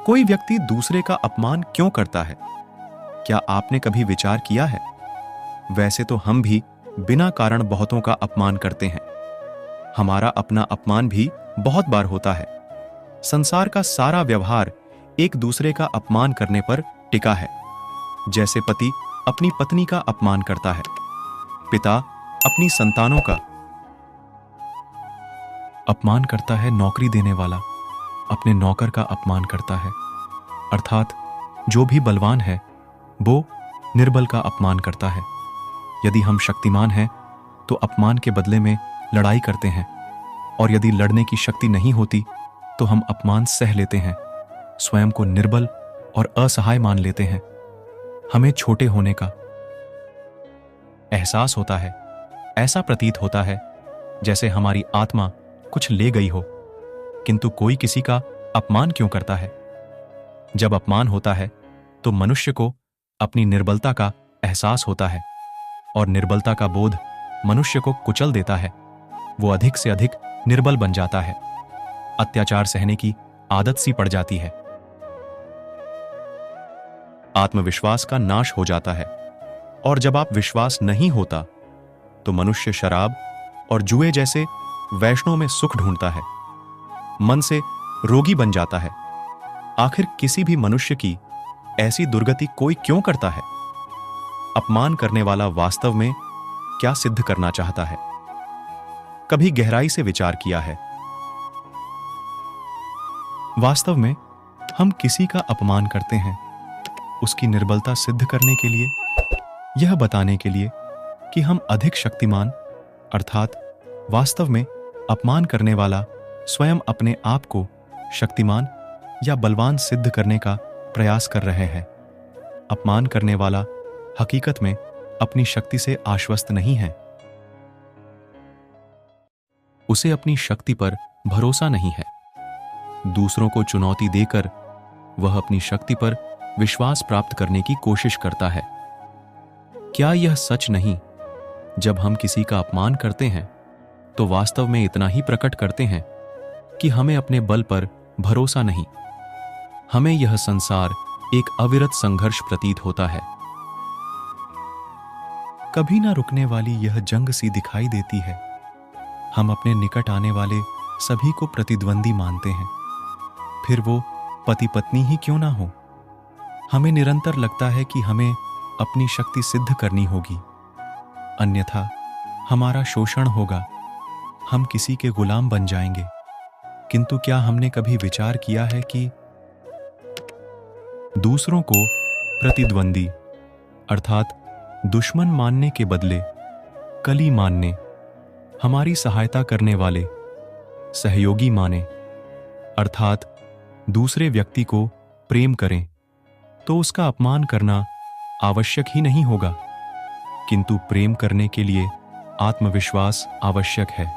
कोई व्यक्ति दूसरे का अपमान क्यों करता है? क्या आपने कभी विचार किया है? वैसे तो हम भी बिना कारण बहुतों का अपमान करते हैं। हमारा अपना अपमान भी बहुत बार होता है। संसार का सारा व्यवहार एक दूसरे का अपमान करने पर टिका है। जैसे पति अपनी पत्नी का अपमान करता है, पिता अपनी संतानों का अपमान करता है, नौकरी देने वाला अपने नौकर का अपमान करता है। अर्थात जो भी बलवान है वो निर्बल का अपमान करता है। यदि हम शक्तिमान हैं तो अपमान के बदले में लड़ाई करते हैं, और यदि लड़ने की शक्ति नहीं होती तो हम अपमान सह लेते हैं, स्वयं को निर्बल और असहाय मान लेते हैं। हमें छोटे होने का एहसास होता है। ऐसा प्रतीत होता है जैसे हमारी आत्मा कुछ ले गई हो। किंतु कोई किसी का अपमान क्यों करता है? जब अपमान होता है तो मनुष्य को अपनी निर्बलता का एहसास होता है, और निर्बलता का बोध मनुष्य को कुचल देता है। वो अधिक से अधिक निर्बल बन जाता है। अत्याचार सहने की आदत सी पड़ जाती है। आत्मविश्वास का नाश हो जाता है, और जब आप विश्वास नहीं होता तो मनुष्य शराब और जुए जैसे वैष्णव में सुख ढूंढता है, मन से रोगी बन जाता है। आखिर किसी भी मनुष्य की ऐसी दुर्गति कोई क्यों करता है? अपमान करने वाला वास्तव में क्या सिद्ध करना चाहता है? कभी गहराई से विचार किया है? वास्तव में हम किसी का अपमान करते हैं उसकी निर्बलता सिद्ध करने के लिए, यह बताने के लिए कि हम अधिक शक्तिमान, अर्थात वास्तव में अपमान करने वाला स्वयं अपने आप को शक्तिमान या बलवान सिद्ध करने का प्रयास कर रहे हैं। अपमान करने वाला हकीकत में अपनी शक्ति से आश्वस्त नहीं है। उसे अपनी शक्ति पर भरोसा नहीं है। दूसरों को चुनौती देकर वह अपनी शक्ति पर विश्वास प्राप्त करने की कोशिश करता है। क्या यह सच नहीं, जब हम किसी का अपमान करते हैं तो वास्तव में इतना ही प्रकट करते हैं कि हमें अपने बल पर भरोसा नहीं। हमें यह संसार एक अविरत संघर्ष प्रतीत होता है। कभी ना रुकने वाली यह जंग सी दिखाई देती है। हम अपने निकट आने वाले सभी को प्रतिद्वंदी मानते हैं, फिर वो पति पत्नी ही क्यों ना हो। हमें निरंतर लगता है कि हमें अपनी शक्ति सिद्ध करनी होगी, अन्यथा हमारा शोषण होगा, हम किसी के गुलाम बन जाएंगे। किंतु क्या हमने कभी विचार किया है कि दूसरों को प्रतिद्वंदी अर्थात दुश्मन मानने के बदले कली मानने, हमारी सहायता करने वाले सहयोगी माने, अर्थात दूसरे व्यक्ति को प्रेम करें, तो उसका अपमान करना आवश्यक ही नहीं होगा। किंतु प्रेम करने के लिए आत्मविश्वास आवश्यक है।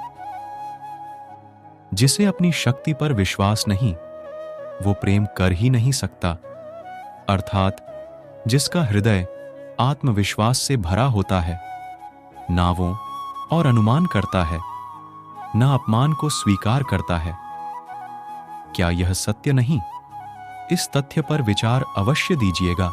जिसे अपनी शक्ति पर विश्वास नहीं, वो प्रेम कर ही नहीं सकता। अर्थात जिसका हृदय आत्मविश्वास से भरा होता है, ना वो और अनुमान करता है, ना अपमान को स्वीकार करता है। क्या यह सत्य नहीं? इस तथ्य पर विचार अवश्य दीजिएगा।